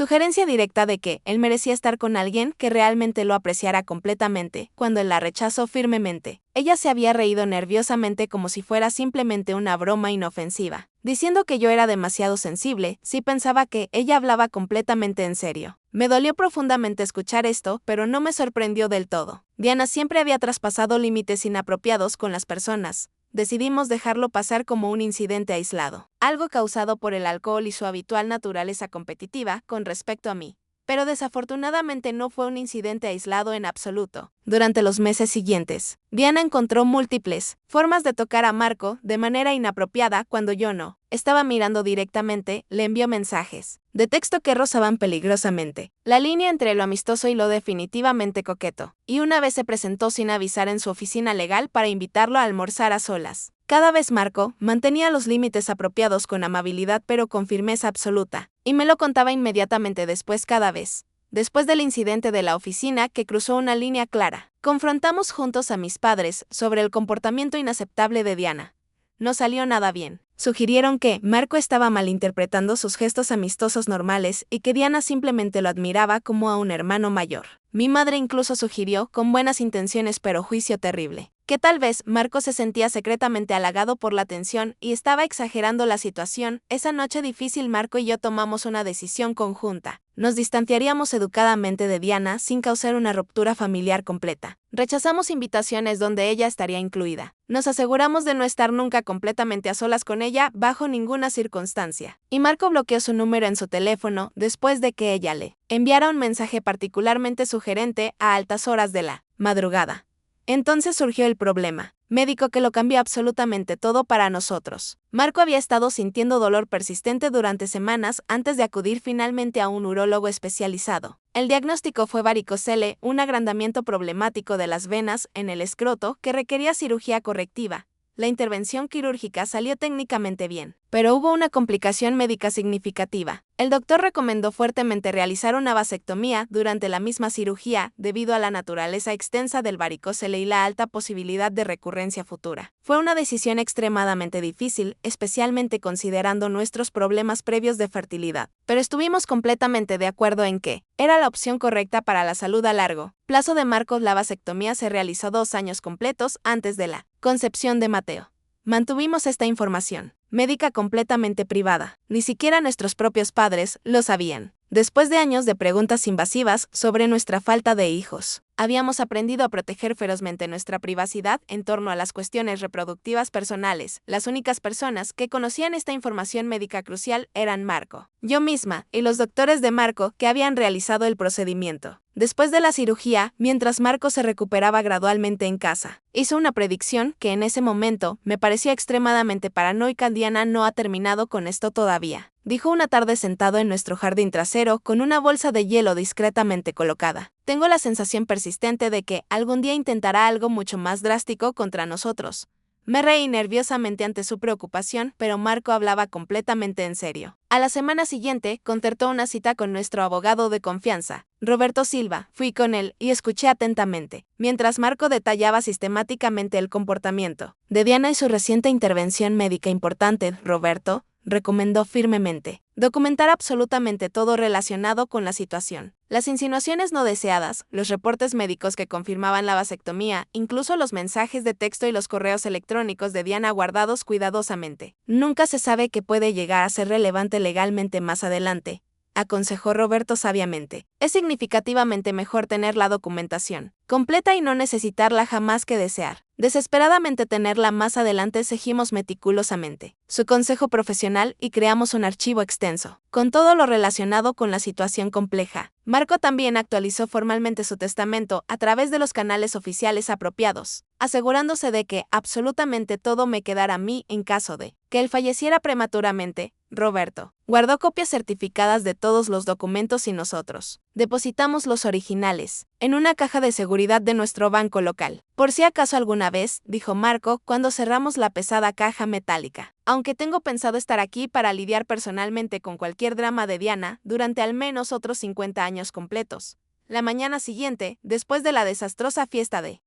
Sugerencia directa de que él merecía estar con alguien que realmente lo apreciara completamente, cuando él la rechazó firmemente. Ella se había reído nerviosamente como si fuera simplemente una broma inofensiva, diciendo que yo era demasiado sensible si pensaba que ella hablaba completamente en serio. Me dolió profundamente escuchar esto, pero no me sorprendió del todo. Diana siempre había traspasado límites inapropiados con las personas. Decidimos dejarlo pasar como un incidente aislado, algo causado por el alcohol y su habitual naturaleza competitiva con respecto a mí. Pero desafortunadamente no fue un incidente aislado en absoluto. Durante los meses siguientes, Diana encontró múltiples formas de tocar a Marco de manera inapropiada cuando yo no estaba mirando directamente, le envió mensajes de texto que rozaban peligrosamente la línea entre lo amistoso y lo definitivamente coqueto, y una vez se presentó sin avisar en su oficina legal para invitarlo a almorzar a solas. Cada vez Marco mantenía los límites apropiados con amabilidad pero con firmeza absoluta, y me lo contaba inmediatamente después cada vez. Después del incidente de la oficina que cruzó una línea clara, confrontamos juntos a mis padres sobre el comportamiento inaceptable de Diana. No salió nada bien. Sugirieron que Marco estaba malinterpretando sus gestos amistosos normales y que Diana simplemente lo admiraba como a un hermano mayor. Mi madre incluso sugirió, con buenas intenciones pero juicio terrible, que tal vez Marco se sentía secretamente halagado por la atención y estaba exagerando la situación. Esa noche difícil Marco y yo tomamos una decisión conjunta. Nos distanciaríamos educadamente de Diana sin causar una ruptura familiar completa. Rechazamos invitaciones donde ella estaría incluida. Nos aseguramos de no estar nunca completamente a solas con ella bajo ninguna circunstancia. Y Marco bloqueó su número en su teléfono después de que ella le enviara un mensaje particularmente sugerente a altas horas de la madrugada. Entonces surgió el problema médico que lo cambió absolutamente todo para nosotros. Marco había estado sintiendo dolor persistente durante semanas antes de acudir finalmente a un urólogo especializado. El diagnóstico fue varicocele, un agrandamiento problemático de las venas en el escroto que requería cirugía correctiva. La intervención quirúrgica salió técnicamente bien, pero hubo una complicación médica significativa. El doctor recomendó fuertemente realizar una vasectomía durante la misma cirugía debido a la naturaleza extensa del varicocele y la alta posibilidad de recurrencia futura. Fue una decisión extremadamente difícil, especialmente considerando nuestros problemas previos de fertilidad, pero estuvimos completamente de acuerdo en que era la opción correcta para la salud a largo plazo de Marcos. La vasectomía se realizó 2 años completos antes de la concepción de Mateo. Mantuvimos esta información médica completamente privada. Ni siquiera nuestros propios padres lo sabían. Después de años de preguntas invasivas sobre nuestra falta de hijos, habíamos aprendido a proteger ferozmente nuestra privacidad en torno a las cuestiones reproductivas personales. Las únicas personas que conocían esta información médica crucial eran Marco, yo misma y los doctores de Marco que habían realizado el procedimiento. Después de la cirugía, mientras Marco se recuperaba gradualmente en casa, hizo una predicción que en ese momento me pareció extremadamente paranoica. Diana no ha terminado con esto todavía, dijo una tarde sentado en nuestro jardín trasero con una bolsa de hielo discretamente colocada. Tengo la sensación persistente de que algún día intentará algo mucho más drástico contra nosotros. Me reí nerviosamente ante su preocupación, pero Marco hablaba completamente en serio. A la semana siguiente, concertó una cita con nuestro abogado de confianza, Roberto Silva. Fui con él y escuché atentamente, mientras Marco detallaba sistemáticamente el comportamiento de Diana y su reciente intervención médica importante. Roberto recomendó firmemente documentar absolutamente todo relacionado con la situación. Las insinuaciones no deseadas, los reportes médicos que confirmaban la vasectomía, incluso los mensajes de texto y los correos electrónicos de Diana guardados cuidadosamente. Nunca se sabe qué puede llegar a ser relevante legalmente más adelante, aconsejó Roberto sabiamente. Es significativamente mejor tener la documentación completa y no necesitarla jamás que desear desesperadamente tenerla más adelante. Seguimos meticulosamente su consejo profesional y creamos un archivo extenso con todo lo relacionado con la situación compleja. Marco también actualizó formalmente su testamento a través de los canales oficiales apropiados, asegurándose de que absolutamente todo me quedara a mí en caso de que él falleciera prematuramente. Roberto guardó copias certificadas de todos los documentos y nosotros depositamos los originales en una caja de seguridad de nuestro banco local. Por si acaso alguna vez, dijo Marco cuando cerramos la pesada caja metálica. Aunque tengo pensado estar aquí para lidiar personalmente con cualquier drama de Diana durante al menos otros 50 años completos. La mañana siguiente, después de la desastrosa fiesta de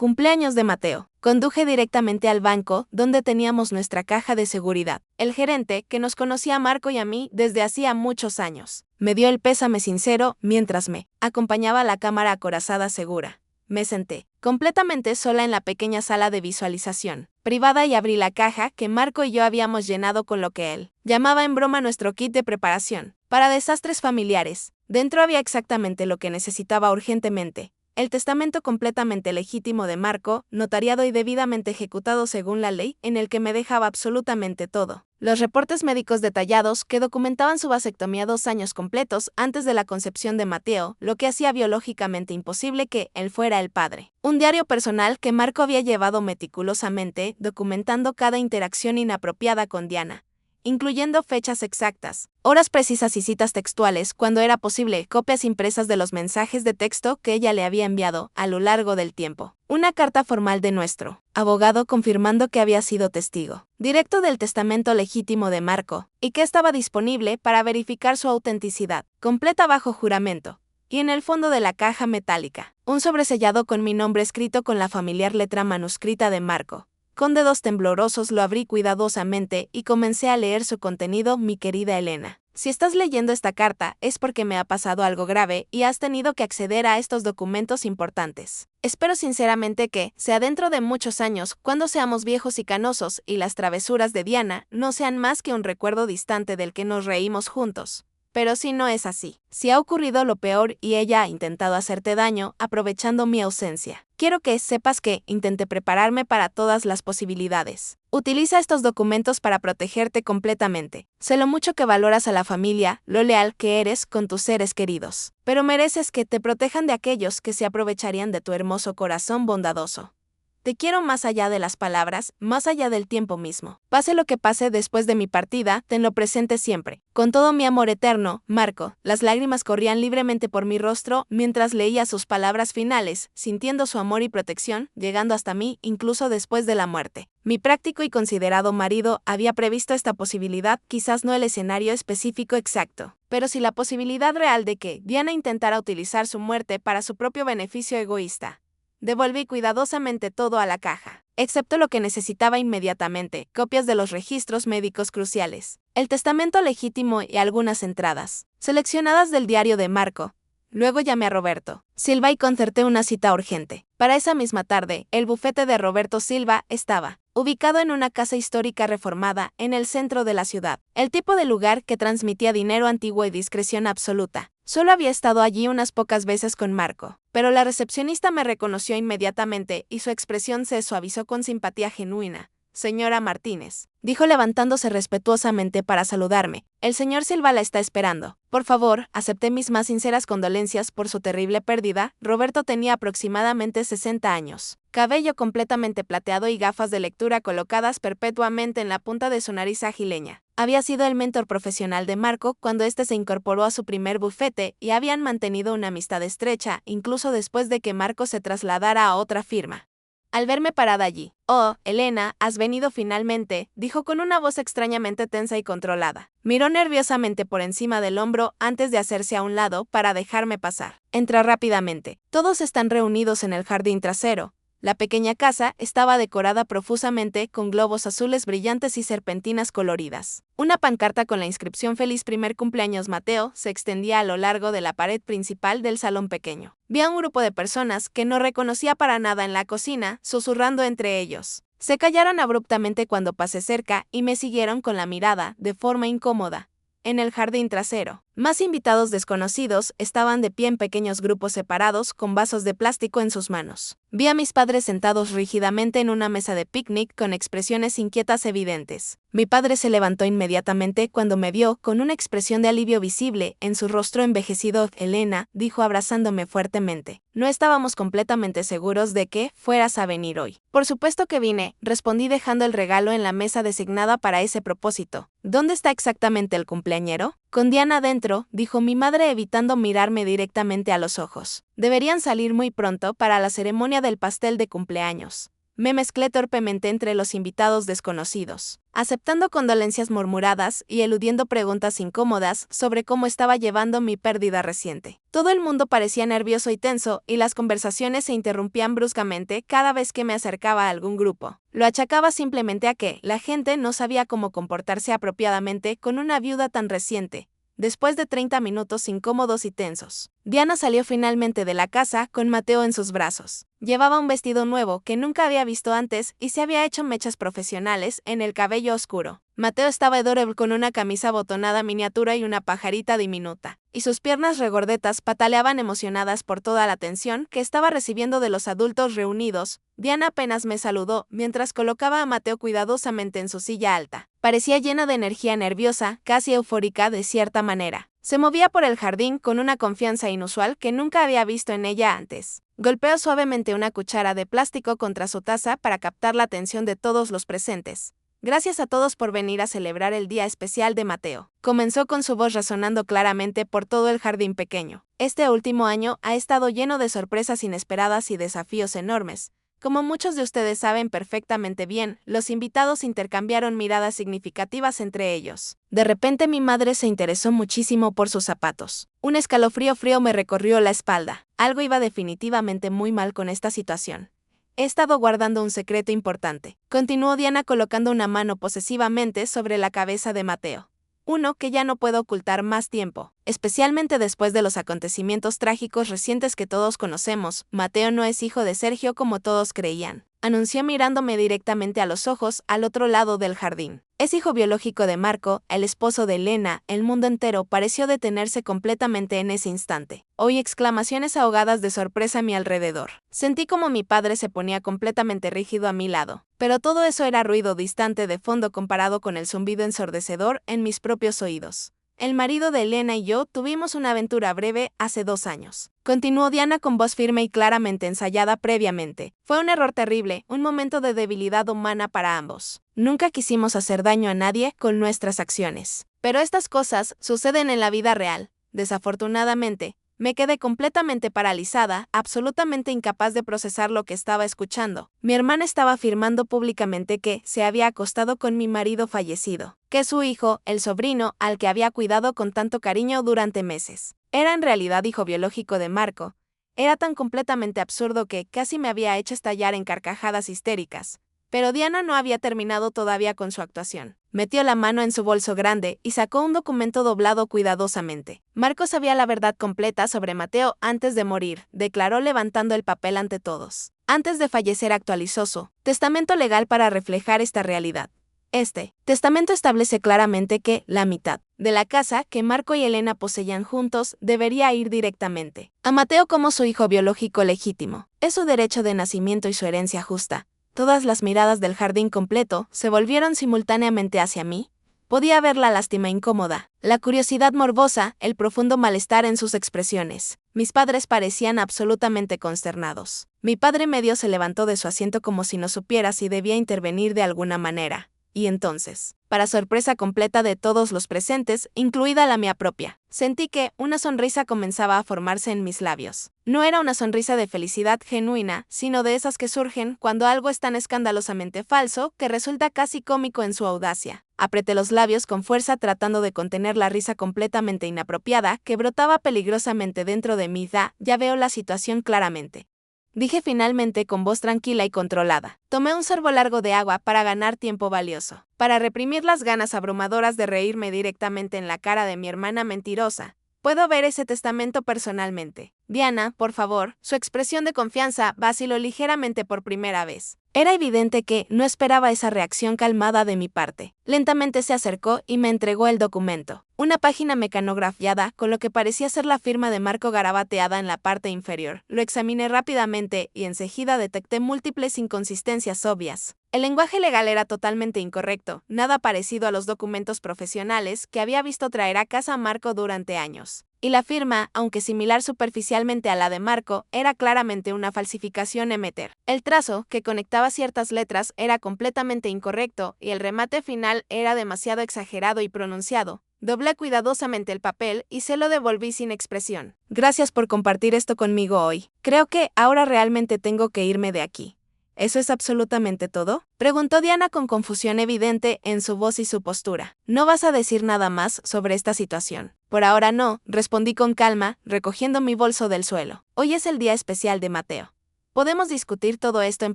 Cumpleaños de Mateo. Conduje directamente al banco, donde teníamos nuestra caja de seguridad. El gerente, que nos conocía a Marco y a mí desde hacía muchos años, me dio el pésame sincero mientras me acompañaba a la cámara acorazada segura. Me senté, completamente sola en la pequeña sala de visualización privada y abrí la caja que Marco y yo habíamos llenado con lo que él llamaba en broma nuestro kit de preparación para desastres familiares. Dentro había exactamente lo que necesitaba urgentemente. El testamento completamente legítimo de Marco, notariado y debidamente ejecutado según la ley, en el que me dejaba absolutamente todo. Los reportes médicos detallados que documentaban su vasectomía 2 años completos antes de la concepción de Mateo, lo que hacía biológicamente imposible que él fuera el padre. Un diario personal que Marco había llevado meticulosamente, documentando cada interacción inapropiada con Diana, incluyendo fechas exactas, horas precisas y citas textuales, cuando era posible, copias impresas de los mensajes de texto que ella le había enviado a lo largo del tiempo. Una carta formal de nuestro abogado confirmando que había sido testigo directo del testamento legítimo de Marco, y que estaba disponible para verificar su autenticidad, completa bajo juramento. Y en el fondo de la caja metálica, un sobresellado con mi nombre escrito con la familiar letra manuscrita de Marco. Con dedos temblorosos lo abrí cuidadosamente y comencé a leer su contenido. Mi querida Elena, si estás leyendo esta carta es porque me ha pasado algo grave y has tenido que acceder a estos documentos importantes. Espero sinceramente que, sea dentro de muchos años, cuando seamos viejos y canosos y las travesuras de Diana no sean más que un recuerdo distante del que nos reímos juntos. Pero si no es así, si ha ocurrido lo peor y ella ha intentado hacerte daño aprovechando mi ausencia, quiero que sepas que intenté prepararme para todas las posibilidades. Utiliza estos documentos para protegerte completamente. Sé lo mucho que valoras a la familia, lo leal que eres con tus seres queridos, pero mereces que te protejan de aquellos que se aprovecharían de tu hermoso corazón bondadoso. Te quiero más allá de las palabras, más allá del tiempo mismo. Pase lo que pase después de mi partida, tenlo presente siempre. Con todo mi amor eterno, Marco. Las lágrimas corrían libremente por mi rostro mientras leía sus palabras finales, sintiendo su amor y protección, llegando hasta mí incluso después de la muerte. Mi práctico y considerado marido había previsto esta posibilidad, quizás no el escenario específico exacto, pero sí la posibilidad real de que Diana intentara utilizar su muerte para su propio beneficio egoísta. Devolví cuidadosamente todo a la caja, excepto lo que necesitaba inmediatamente, copias de los registros médicos cruciales, el testamento legítimo y algunas entradas, seleccionadas del diario de Marco. Luego llamé a Roberto Silva y concerté una cita urgente. Para esa misma tarde, el bufete de Roberto Silva estaba ubicado en una casa histórica reformada en el centro de la ciudad, el tipo de lugar que transmitía dinero antiguo y discreción absoluta. Solo había estado allí unas pocas veces con Marco, pero la recepcionista me reconoció inmediatamente y su expresión se suavizó con simpatía genuina. Señora Martínez, dijo levantándose respetuosamente para saludarme, el señor Silva la está esperando. Por favor, acepté mis más sinceras condolencias por su terrible pérdida. Roberto tenía aproximadamente 60 años, cabello completamente plateado y gafas de lectura colocadas perpetuamente en la punta de su nariz agileña. Había sido el mentor profesional de Marco cuando éste se incorporó a su primer bufete y habían mantenido una amistad estrecha, incluso después de que Marco se trasladara a otra firma. Al verme parada allí, «Oh, Elena, has venido finalmente», dijo con una voz extrañamente tensa y controlada. Miró nerviosamente por encima del hombro antes de hacerse a un lado para dejarme pasar. Entra rápidamente. Todos están reunidos en el jardín trasero. La pequeña casa estaba decorada profusamente con globos azules brillantes y serpentinas coloridas. Una pancarta con la inscripción «Feliz primer cumpleaños Mateo» se extendía a lo largo de la pared principal del salón pequeño. Vi a un grupo de personas que no reconocía para nada en la cocina, susurrando entre ellos. Se callaron abruptamente cuando pasé cerca y me siguieron con la mirada, de forma incómoda. En el jardín trasero, más invitados desconocidos estaban de pie en pequeños grupos separados con vasos de plástico en sus manos. Vi a mis padres sentados rígidamente en una mesa de picnic con expresiones inquietas evidentes. Mi padre se levantó inmediatamente cuando me vio con una expresión de alivio visible en su rostro envejecido. Elena, dijo abrazándome fuertemente. No estábamos completamente seguros de que fueras a venir hoy. Por supuesto que vine, respondí dejando el regalo en la mesa designada para ese propósito. ¿Dónde está exactamente el cumpleañero? Con Diana dentro, dijo mi madre evitando mirarme directamente a los ojos. Deberían salir muy pronto para la ceremonia del pastel de cumpleaños. Me mezclé torpemente entre los invitados desconocidos, aceptando condolencias murmuradas y eludiendo preguntas incómodas sobre cómo estaba llevando mi pérdida reciente. Todo el mundo parecía nervioso y tenso, y las conversaciones se interrumpían bruscamente cada vez que me acercaba a algún grupo. Lo achacaba simplemente a que la gente no sabía cómo comportarse apropiadamente con una viuda tan reciente. Después de 30 minutos incómodos y tensos, Diana salió finalmente de la casa con Mateo en sus brazos. Llevaba un vestido nuevo que nunca había visto antes y se había hecho mechas profesionales en el cabello oscuro. Mateo estaba adorable con una camisa botonada miniatura y una pajarita diminuta, y sus piernas regordetas pataleaban emocionadas por toda la atención que estaba recibiendo de los adultos reunidos. Diana apenas me saludó mientras colocaba a Mateo cuidadosamente en su silla alta. Parecía llena de energía nerviosa, casi eufórica de cierta manera. Se movía por el jardín con una confianza inusual que nunca había visto en ella antes. Golpeó suavemente una cuchara de plástico contra su taza para captar la atención de todos los presentes. Gracias a todos por venir a celebrar el día especial de Mateo. Comenzó con su voz resonando claramente por todo el jardín pequeño. Este último año ha estado lleno de sorpresas inesperadas y desafíos enormes. Como muchos de ustedes saben perfectamente bien, los invitados intercambiaron miradas significativas entre ellos. De repente mi madre se interesó muchísimo por sus zapatos. Un escalofrío frío me recorrió la espalda. Algo iba definitivamente muy mal con esta situación. He estado guardando un secreto importante. Continuó Diana colocando una mano posesivamente sobre la cabeza de Mateo. Uno que ya no puedo ocultar más tiempo, especialmente después de los acontecimientos trágicos recientes que todos conocemos. Mateo no es hijo de Sergio como todos creían, anunció mirándome directamente a los ojos al otro lado del jardín. Es hijo biológico de Marco, el esposo de Elena. El mundo entero pareció detenerse completamente en ese instante. Oí exclamaciones ahogadas de sorpresa a mi alrededor. Sentí como mi padre se ponía completamente rígido a mi lado. Pero todo eso era ruido distante de fondo comparado con el zumbido ensordecedor en mis propios oídos. El marido de Elena y yo tuvimos una aventura breve hace 2 años. Continuó Diana con voz firme y claramente ensayada previamente. Fue un error terrible, un momento de debilidad humana para ambos. Nunca quisimos hacer daño a nadie con nuestras acciones. Pero estas cosas suceden en la vida real. Desafortunadamente, me quedé completamente paralizada, absolutamente incapaz de procesar lo que estaba escuchando. Mi hermana estaba afirmando públicamente que se había acostado con mi marido fallecido, que su hijo, el sobrino, al que había cuidado con tanto cariño durante meses, era en realidad hijo biológico de Marco. Era tan completamente absurdo que casi me había hecho estallar en carcajadas histéricas. Pero Diana no había terminado todavía con su actuación. Metió la mano en su bolso grande y sacó un documento doblado cuidadosamente. Marco sabía la verdad completa sobre Mateo antes de morir, declaró levantando el papel ante todos. Antes de fallecer actualizó su testamento legal para reflejar esta realidad. Este testamento establece claramente que la mitad de la casa que Marco y Elena poseían juntos debería ir directamente a Mateo como su hijo biológico legítimo. Es su derecho de nacimiento y su herencia justa. Todas las miradas del jardín completo se volvieron simultáneamente hacia mí. Podía ver la lástima incómoda, la curiosidad morbosa, el profundo malestar en sus expresiones. Mis padres parecían absolutamente consternados. Mi padre medio se levantó de su asiento como si no supiera si debía intervenir de alguna manera. Y entonces, para sorpresa completa de todos los presentes, incluida la mía propia, sentí que una sonrisa comenzaba a formarse en mis labios. No era una sonrisa de felicidad genuina, sino de esas que surgen cuando algo es tan escandalosamente falso que resulta casi cómico en su audacia. Apreté los labios con fuerza tratando de contener la risa completamente inapropiada que brotaba peligrosamente dentro de mí. Ya veo la situación claramente. Dije finalmente con voz tranquila y controlada. Tomé un sorbo largo de agua para ganar tiempo valioso, para reprimir las ganas abrumadoras de reírme directamente en la cara de mi hermana mentirosa. Puedo ver ese testamento personalmente. Diana, por favor. Su expresión de confianza vaciló ligeramente por primera vez. Era evidente que no esperaba esa reacción calmada de mi parte. Lentamente se acercó y me entregó el documento. Una página mecanografiada con lo que parecía ser la firma de Marco garabateada en la parte inferior. Lo examiné rápidamente y enseguida detecté múltiples inconsistencias obvias. El lenguaje legal era totalmente incorrecto, nada parecido a los documentos profesionales que había visto traer a casa Marco durante años. Y la firma, aunque similar superficialmente a la de Marco, era claramente una falsificación emeter. El trazo, que conectaba ciertas letras, era completamente incorrecto y el remate final era demasiado exagerado y pronunciado. Doblé cuidadosamente el papel y se lo devolví sin expresión. Gracias por compartir esto conmigo hoy. Creo que ahora realmente tengo que irme de aquí. ¿Eso es absolutamente todo?, preguntó Diana con confusión evidente en su voz y su postura. ¿No vas a decir nada más sobre esta situación? Por ahora no, respondí con calma, recogiendo mi bolso del suelo. Hoy es el día especial de Mateo. Podemos discutir todo esto en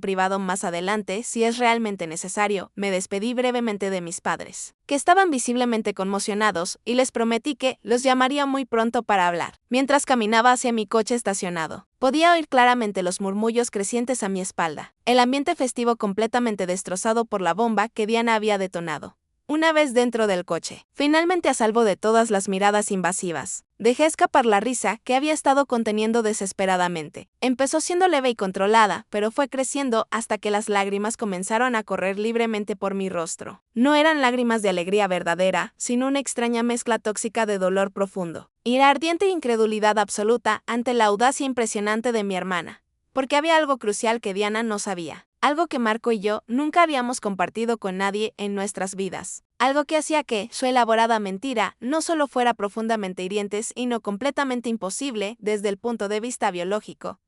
privado más adelante si es realmente necesario. Me despedí brevemente de mis padres, que estaban visiblemente conmocionados, y les prometí que los llamaría muy pronto para hablar. Mientras caminaba hacia mi coche estacionado, podía oír claramente los murmullos crecientes a mi espalda, el ambiente festivo completamente destrozado por la bomba que Diana había detonado. Una vez dentro del coche, finalmente a salvo de todas las miradas invasivas, dejé escapar la risa que había estado conteniendo desesperadamente. Empezó siendo leve y controlada, pero fue creciendo hasta que las lágrimas comenzaron a correr libremente por mi rostro. No eran lágrimas de alegría verdadera, sino una extraña mezcla tóxica de dolor profundo, y la ardiente incredulidad absoluta ante la audacia impresionante de mi hermana. Porque había algo crucial que Diana no sabía. Algo que Marco y yo nunca habíamos compartido con nadie en nuestras vidas. Algo que hacía que su elaborada mentira no solo fuera profundamente hiriente, sino completamente imposible desde el punto de vista biológico.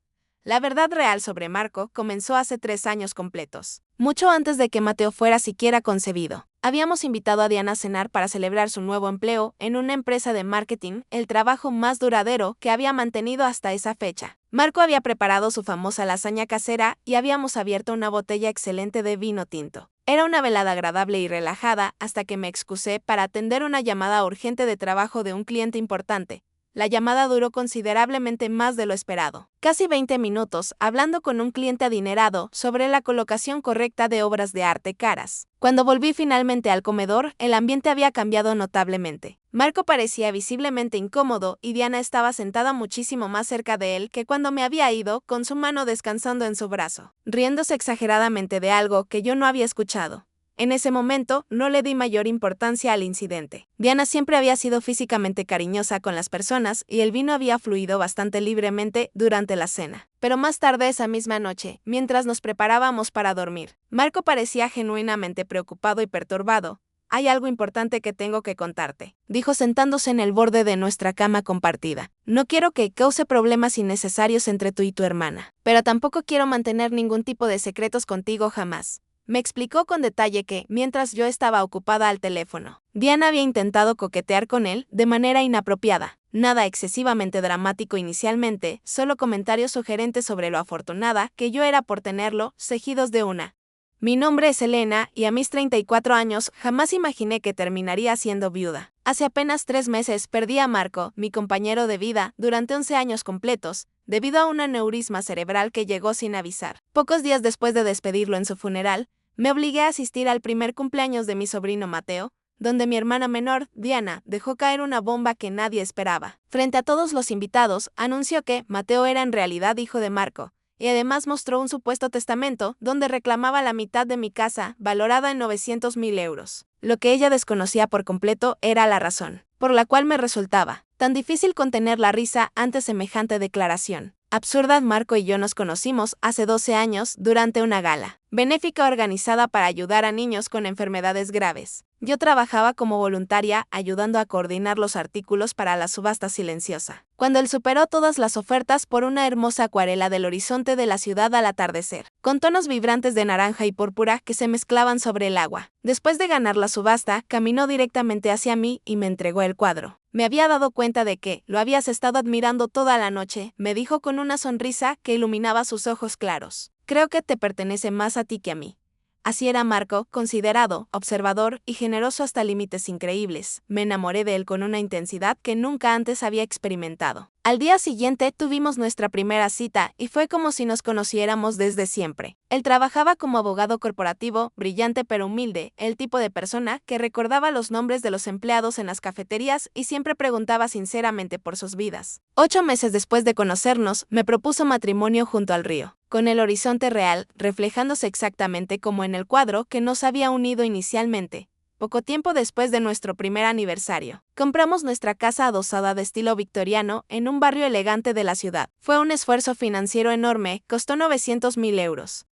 La verdad real sobre Marco comenzó hace 3 años completos, mucho antes de que Mateo fuera siquiera concebido. Habíamos invitado a Diana a cenar para celebrar su nuevo empleo en una empresa de marketing, el trabajo más duradero que había mantenido hasta esa fecha. Marco había preparado su famosa lasaña casera y habíamos abierto una botella excelente de vino tinto. Era una velada agradable y relajada hasta que me excusé para atender una llamada urgente de trabajo de un cliente importante. La llamada duró considerablemente más de lo esperado. Casi 20 minutos hablando con un cliente adinerado sobre la colocación correcta de obras de arte caras. Cuando volví finalmente al comedor, el ambiente había cambiado notablemente. Marco parecía visiblemente incómodo y Diana estaba sentada muchísimo más cerca de él que cuando me había ido, con su mano descansando en su brazo, riéndose exageradamente de algo que yo no había escuchado. En ese momento, no le di mayor importancia al incidente. Diana siempre había sido físicamente cariñosa con las personas y el vino había fluido bastante libremente durante la cena. Pero más tarde esa misma noche, mientras nos preparábamos para dormir, Marco parecía genuinamente preocupado y perturbado. «Hay algo importante que tengo que contarte», dijo sentándose en el borde de nuestra cama compartida. «No quiero que cause problemas innecesarios entre tú y tu hermana, pero tampoco quiero mantener ningún tipo de secretos contigo jamás». Me explicó con detalle que, mientras yo estaba ocupada al teléfono, Diana había intentado coquetear con él de manera inapropiada. Nada excesivamente dramático inicialmente, solo comentarios sugerentes sobre lo afortunada que yo era por tenerlo, seguidos de una. Mi nombre es Elena y a mis 34 años jamás imaginé que terminaría siendo viuda. Hace apenas 3 meses perdí a Marco, mi compañero de vida, durante 11 años completos, debido a un aneurisma cerebral que llegó sin avisar. Pocos días después de despedirlo en su funeral, me obligué a asistir al primer cumpleaños de mi sobrino Mateo, donde mi hermana menor, Diana, dejó caer una bomba que nadie esperaba. Frente a todos los invitados, anunció que Mateo era en realidad hijo de Marco, y además mostró un supuesto testamento donde reclamaba la mitad de mi casa, valorada en 900.000 euros. Lo que ella desconocía por completo era la razón, por la cual me resultaba tan difícil contener la risa ante semejante declaración. Absurda. Marco y yo nos conocimos hace 12 años durante una gala benéfica organizada para ayudar a niños con enfermedades graves. Yo trabajaba como voluntaria ayudando a coordinar los artículos para la subasta silenciosa, cuando él superó todas las ofertas por una hermosa acuarela del horizonte de la ciudad al atardecer, con tonos vibrantes de naranja y púrpura que se mezclaban sobre el agua. Después de ganar la subasta, caminó directamente hacia mí y me entregó el cuadro. Me había dado cuenta de que lo habías estado admirando toda la noche, me dijo con una sonrisa que iluminaba sus ojos claros. Creo que te pertenece más a ti que a mí. Así era Marco, considerado, observador y generoso hasta límites increíbles. Me enamoré de él con una intensidad que nunca antes había experimentado. Al día siguiente tuvimos nuestra primera cita y fue como si nos conociéramos desde siempre. Él trabajaba como abogado corporativo, brillante pero humilde, el tipo de persona que recordaba los nombres de los empleados en las cafeterías y siempre preguntaba sinceramente por sus vidas. 8 meses después de conocernos, me propuso matrimonio junto al río, con el horizonte real reflejándose exactamente como en el cuadro que nos había unido inicialmente. Poco tiempo después de nuestro primer aniversario, compramos nuestra casa adosada de estilo victoriano en un barrio elegante de la ciudad. Fue un esfuerzo financiero enorme, costó 900.000 euros.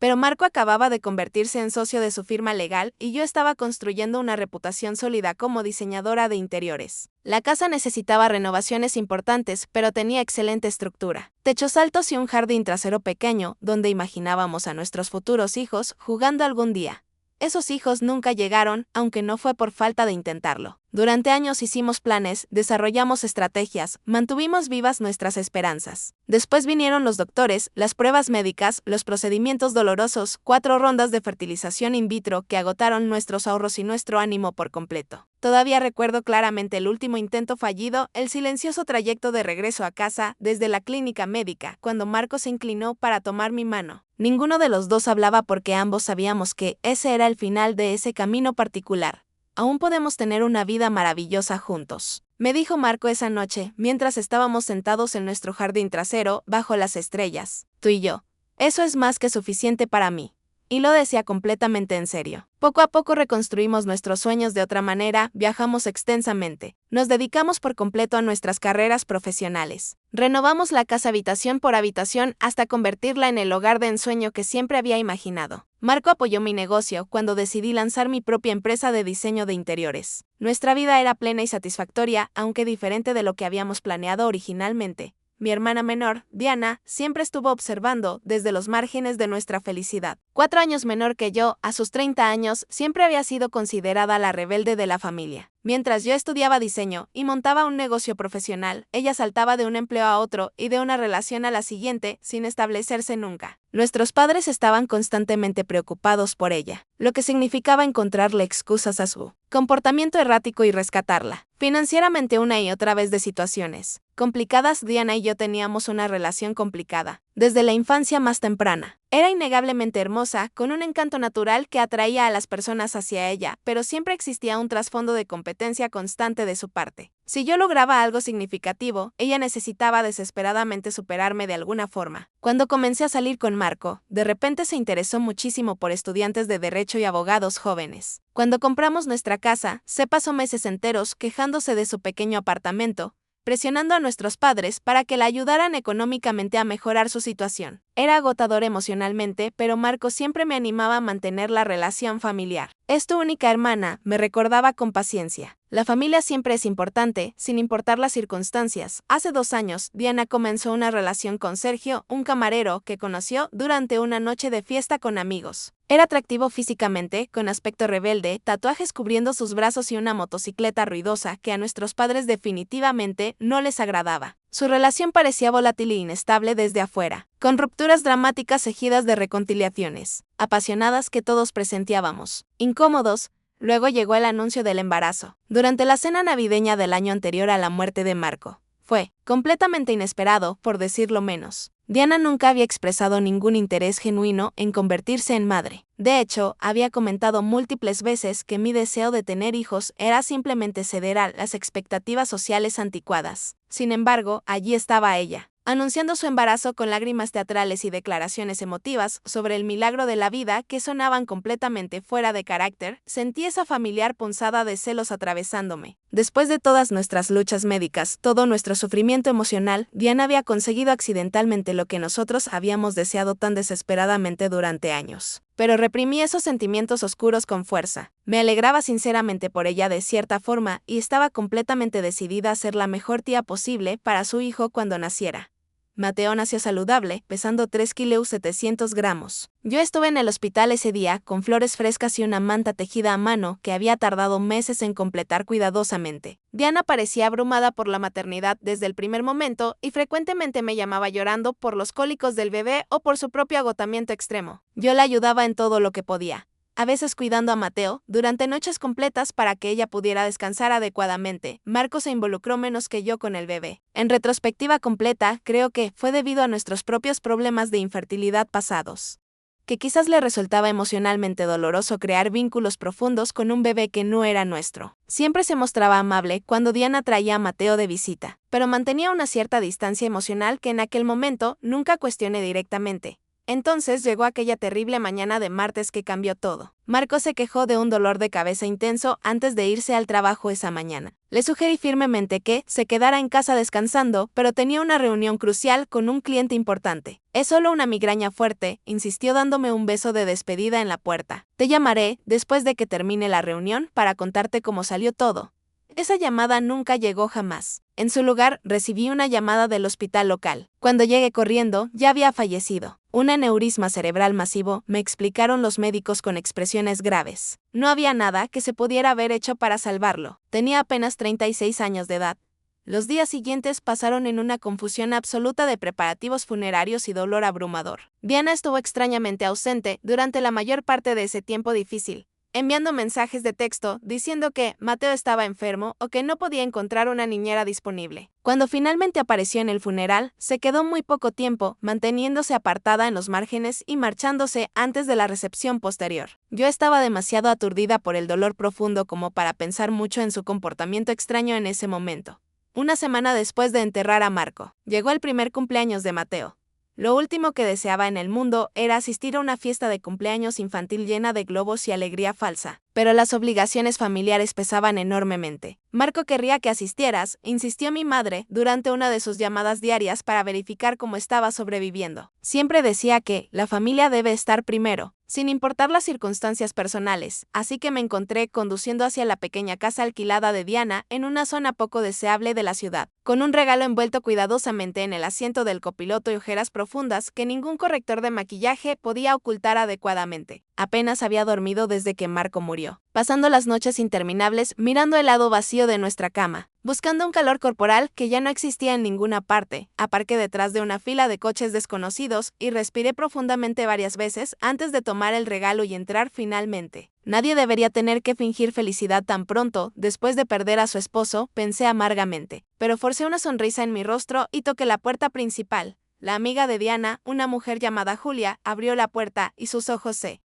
Pero Marco acababa de convertirse en socio de su firma legal y yo estaba construyendo una reputación sólida como diseñadora de interiores. La casa necesitaba renovaciones importantes, pero tenía excelente estructura. Techos altos y un jardín trasero pequeño, donde imaginábamos a nuestros futuros hijos jugando algún día. Esos hijos nunca llegaron, aunque no fue por falta de intentarlo. Durante años hicimos planes, desarrollamos estrategias, mantuvimos vivas nuestras esperanzas. Después vinieron los doctores, las pruebas médicas, los procedimientos dolorosos, 4 rondas de fertilización in vitro que agotaron nuestros ahorros y nuestro ánimo por completo. Todavía recuerdo claramente el último intento fallido, el silencioso trayecto de regreso a casa desde la clínica médica, cuando Marco se inclinó para tomar mi mano. Ninguno de los dos hablaba porque ambos sabíamos que ese era el final de ese camino particular. Aún podemos tener una vida maravillosa juntos, me dijo Marco esa noche, mientras estábamos sentados en nuestro jardín trasero, bajo las estrellas, tú y yo. Eso es más que suficiente para mí. Y lo decía completamente en serio. Poco a poco reconstruimos nuestros sueños de otra manera, viajamos extensamente, nos dedicamos por completo a nuestras carreras profesionales. Renovamos la casa habitación por habitación hasta convertirla en el hogar de ensueño que siempre había imaginado. Marco apoyó mi negocio cuando decidí lanzar mi propia empresa de diseño de interiores. Nuestra vida era plena y satisfactoria, aunque diferente de lo que habíamos planeado originalmente. Mi hermana menor, Diana, siempre estuvo observando desde los márgenes de nuestra felicidad. 4 años menor que yo, a sus 30 años, siempre había sido considerada la rebelde de la familia. Mientras yo estudiaba diseño y montaba un negocio profesional, ella saltaba de un empleo a otro y de una relación a la siguiente sin establecerse nunca. Nuestros padres estaban constantemente preocupados por ella, lo que significaba encontrarle excusas a su comportamiento errático y rescatarla. Financieramente una y otra vez de situaciones complicadas, Diana y yo teníamos una relación complicada, desde la infancia más temprana. Era innegablemente hermosa, con un encanto natural que atraía a las personas hacia ella, pero siempre existía un trasfondo de competencia constante de su parte. Si yo lograba algo significativo, ella necesitaba desesperadamente superarme de alguna forma. Cuando comencé a salir con Marco, de repente se interesó muchísimo por estudiantes de derecho y abogados jóvenes. Cuando compramos nuestra casa, se pasó meses enteros quejándose de su pequeño apartamento, presionando a nuestros padres para que la ayudaran económicamente a mejorar su situación. Era agotador emocionalmente, pero Marco siempre me animaba a mantener la relación familiar. Es tu única hermana, me recordaba con paciencia. La familia siempre es importante, sin importar las circunstancias. Hace 2 años, Diana comenzó una relación con Sergio, un camarero que conoció durante una noche de fiesta con amigos. Era atractivo físicamente, con aspecto rebelde, tatuajes cubriendo sus brazos y una motocicleta ruidosa que a nuestros padres definitivamente no les agradaba. Su relación parecía volátil e inestable desde afuera, con rupturas dramáticas seguidas de reconciliaciones, apasionadas que todos presenciábamos. Incómodos, luego llegó el anuncio del embarazo. Durante la cena navideña del año anterior a la muerte de Marco. Fue completamente inesperado, por decirlo menos. Diana nunca había expresado ningún interés genuino en convertirse en madre. De hecho, había comentado múltiples veces que mi deseo de tener hijos era simplemente ceder a las expectativas sociales anticuadas. Sin embargo, allí estaba ella, anunciando su embarazo con lágrimas teatrales y declaraciones emotivas sobre el milagro de la vida que sonaban completamente fuera de carácter. Sentí esa familiar punzada de celos atravesándome. Después de todas nuestras luchas médicas, todo nuestro sufrimiento emocional, Diana había conseguido accidentalmente lo que nosotros habíamos deseado tan desesperadamente durante años. Pero reprimí esos sentimientos oscuros con fuerza. Me alegraba sinceramente por ella de cierta forma y estaba completamente decidida a ser la mejor tía posible para su hijo cuando naciera. Mateo nació saludable, pesando 3,7 kg. Yo estuve en el hospital ese día, con flores frescas y una manta tejida a mano que había tardado meses en completar cuidadosamente. Diana parecía abrumada por la maternidad desde el primer momento y frecuentemente me llamaba llorando por los cólicos del bebé o por su propio agotamiento extremo. Yo la ayudaba en todo lo que podía, a veces cuidando a Mateo, durante noches completas para que ella pudiera descansar adecuadamente. Marco se involucró menos que yo con el bebé. En retrospectiva completa, creo que fue debido a nuestros propios problemas de infertilidad pasados, que quizás le resultaba emocionalmente doloroso crear vínculos profundos con un bebé que no era nuestro. Siempre se mostraba amable cuando Diana traía a Mateo de visita, pero mantenía una cierta distancia emocional que en aquel momento nunca cuestioné directamente. Entonces llegó aquella terrible mañana de martes que cambió todo. Marco se quejó de un dolor de cabeza intenso antes de irse al trabajo esa mañana. Le sugerí firmemente que se quedara en casa descansando, pero tenía una reunión crucial con un cliente importante. Es solo una migraña fuerte, insistió dándome un beso de despedida en la puerta. Te llamaré después de que termine la reunión para contarte cómo salió todo. Esa llamada nunca llegó jamás. En su lugar, recibí una llamada del hospital local. Cuando llegué corriendo, ya había fallecido. Un aneurisma cerebral masivo, me explicaron los médicos con expresiones graves. No había nada que se pudiera haber hecho para salvarlo. Tenía apenas 36 años de edad. Los días siguientes pasaron en una confusión absoluta de preparativos funerarios y dolor abrumador. Diana estuvo extrañamente ausente durante la mayor parte de ese tiempo difícil, enviando mensajes de texto diciendo que Mateo estaba enfermo o que no podía encontrar una niñera disponible. Cuando finalmente apareció en el funeral, se quedó muy poco tiempo, manteniéndose apartada en los márgenes y marchándose antes de la recepción posterior. Yo estaba demasiado aturdida por el dolor profundo como para pensar mucho en su comportamiento extraño en ese momento. Una semana después de enterrar a Marco, llegó el primer cumpleaños de Mateo. Lo último que deseaba en el mundo era asistir a una fiesta de cumpleaños infantil llena de globos y alegría falsa, pero las obligaciones familiares pesaban enormemente. Marco querría que asistieras, insistió mi madre durante una de sus llamadas diarias para verificar cómo estaba sobreviviendo. Siempre decía que la familia debe estar primero, sin importar las circunstancias personales, así que me encontré conduciendo hacia la pequeña casa alquilada de Diana en una zona poco deseable de la ciudad, con un regalo envuelto cuidadosamente en el asiento del copiloto y ojeras profundas que ningún corrector de maquillaje podía ocultar adecuadamente. Apenas había dormido desde que Marco murió, pasando las noches interminables mirando el lado vacío de nuestra cama, buscando un calor corporal que ya no existía en ninguna parte. Aparqué detrás de una fila de coches desconocidos y respiré profundamente varias veces antes de tomar el regalo y entrar finalmente. Nadie debería tener que fingir felicidad tan pronto, después de perder a su esposo, pensé amargamente, pero forcé una sonrisa en mi rostro y toqué la puerta principal. La amiga de Diana, una mujer llamada Julia, abrió la puerta y sus ojos se